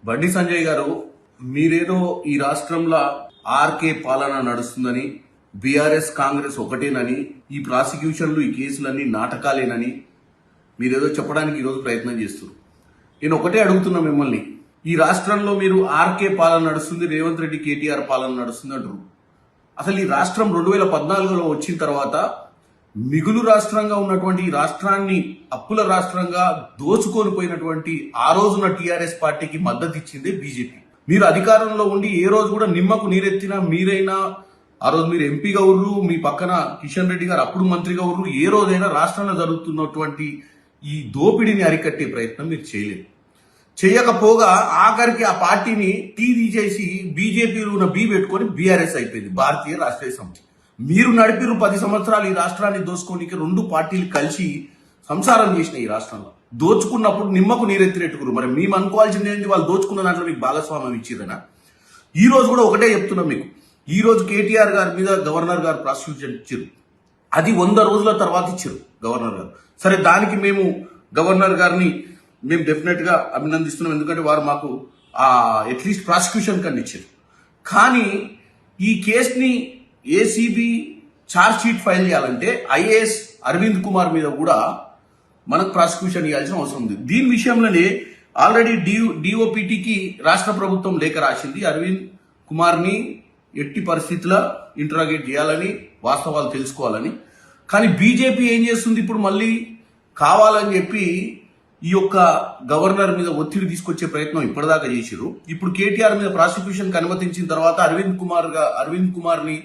బండి సంజయ్ గారు, మీరేదో ఈ రాష్ట్రంలో ఆర్కే పాలన నడుస్తుందని, బీఆర్ఎస్ కాంగ్రెస్ ఒకటేనని, ఈ ప్రాసిక్యూషన్లు ఈ కేసులన్నీ నాటకాలేనని మీరేదో చెప్పడానికి ఈరోజు ప్రయత్నం చేస్తున్నారు. నేను ఒకటే అడుగుతున్నా మిమ్మల్ని, ఈ రాష్ట్రంలో మీరు ఆర్కే పాలన నడుస్తుంది, రేవంత్ రెడ్డి కేటీఆర్ పాలన నడుస్తుంది అంటారు. అసలు ఈ రాష్ట్రం 2014లో వచ్చిన తర్వాత మిగులు రాష్ట్రంగా ఉన్నటువంటి ఈ రాష్ట్రాన్ని అప్పుల రాష్ట్రంగా దోచుకొని పోయినటువంటి ఆ రోజున టీఆర్ఎస్ పార్టీకి మద్దతు ఇచ్చింది బీజేపీ. మీరు అధికారంలో ఉండి ఏ రోజు కూడా నిమ్మకు నీరెత్తినా మీరైనా, ఆ రోజు మీరు ఎంపీగా ఉర్రు, మీ పక్కన కిషన్ రెడ్డి గారు అప్పుడు మంత్రిగా ఉర్రు, ఏ రోజైనా రాష్ట్రంలో జరుగుతున్నటువంటి ఈ దోపిడీని అరికట్టే ప్రయత్నం మీరు చేయలేదు. చేయకపోగా ఆఖరికి ఆ పార్టీని టీ తీసేసి బీజేపీలో ఉన్న బీ పెట్టుకొని బీఆర్ఎస్ అయిపోయింది, భారతీయ రాష్ట్రీయ సమితి. మీరు నడిపిరు 10 సంవత్సరాలు ఈ రాష్ట్రాన్ని దోచుకోనికి 2 పార్టీలు కలిసి సంసారం చేసిన ఈ రాష్ట్రంలో. దోచుకున్నప్పుడు నిమ్మకు నీరెత్తినట్టుకురు. మరి మేము అనుకోవాల్సింది ఏంటి? వాళ్ళు దోచుకున్న దాంట్లో మీకు భాగస్వామ్యం ఇచ్చిరనా? ఈ రోజు కూడా ఒకటే చెప్తున్నాం మీకు. ఈ రోజు కేటీఆర్ గారి మీద గవర్నర్ గారు ప్రాసిక్యూషన్ ఇచ్చారు. అది 100 రోజుల తర్వాత ఇచ్చారు గవర్నర్ గారు. సరే, దానికి మేము గవర్నర్ గారిని మేము డెఫినెట్ గా అభినందిస్తున్నాం. ఎందుకంటే వారు మాకు అట్లీస్ట్ ప్రాసిక్యూషన్ కన్నా ఇచ్చారు. కానీ ఈ కేసుని ఏసీబీ ఛార్జ్ షీట్ ఫైల్ చేయాలంటే ఐఏఎస్ అరవింద్ కుమార్ మీద కూడా మనకు ప్రాసిక్యూషన్ ఇవ్వాల్సిన అవసరం ఉంది. దీని విషయంలోనే ఆల్రెడీ డిఓపిటికి రాష్ట్ర ప్రభుత్వం లేఖ రాసింది. అరవింద్ కుమార్ని ఎట్టి పరిస్థితుల్లో ఇంటరాగేట్ చేయాలని, వాస్తవాలు తెలుసుకోవాలని. కానీ బీజేపీ ఏం చేస్తుంది? ఇప్పుడు మళ్ళీ కావాలని చెప్పి ఈ యొక్క గవర్నర్ మీద ఒత్తిడి తీసుకొచ్చే ప్రయత్నం ఇప్పటిదాకా చేసిరు. ఇప్పుడు కేటీఆర్ మీద ప్రాసిక్యూషన్ అనుమతించిన తర్వాత అరవింద్ కుమార్ని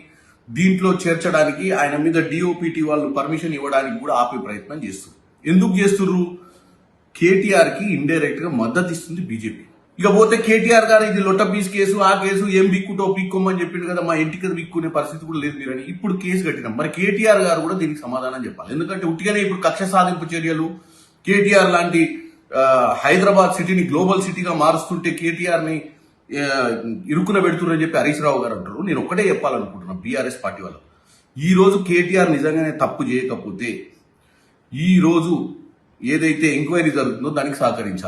దీంట్లో చేర్చడానికి, ఆయన మీద డిఓపిటి వాళ్ళు పర్మిషన్ ఇవ్వడానికి కూడా ఆపే ప్రయత్నం చేస్తున్నారు. ఎందుకు చేస్తున్నారు? కేటీఆర్ కి ఇండైరెక్ట్ గా మద్దతు ఇస్తుంది బీజేపీ. ఇకపోతే కేటీఆర్ గారు ఇది లొట్ట పీస్ కేసు, ఆ కేసు ఏం బిక్కుటో పిక్కోమని చెప్పిండు కదా, మా ఇంటికి బిక్కునే పరిస్థితి కూడా లేదు మీరని ఇప్పుడు కేసు కట్టినాం. మరి కేటీఆర్ గారు కూడా దీనికి సమాధానం చెప్పాలి. ఎందుకంటే ఉట్టిగానే ఇప్పుడు కక్ష సాధింపు చర్యలు, కేటీఆర్ లాంటి హైదరాబాద్ సిటీని గ్లోబల్ సిటీగా మారుస్తుంటే కేటీఆర్ ని ఇరుకున పెడుతున్నారని చెప్పి హరీష్ రావు గారు అంటారు. నేను ఒక్కటే చెప్పాలనుకుంటున్నాను బీఆర్ఎస్ పార్టీ వాళ్ళు, ఈ రోజు కేటీఆర్ నిజంగానే తప్పు చేయకపోతే ఈ రోజు ఏదైతే ఎంక్వైరీ జరుగుతుందో దానికి సహకరించాలి.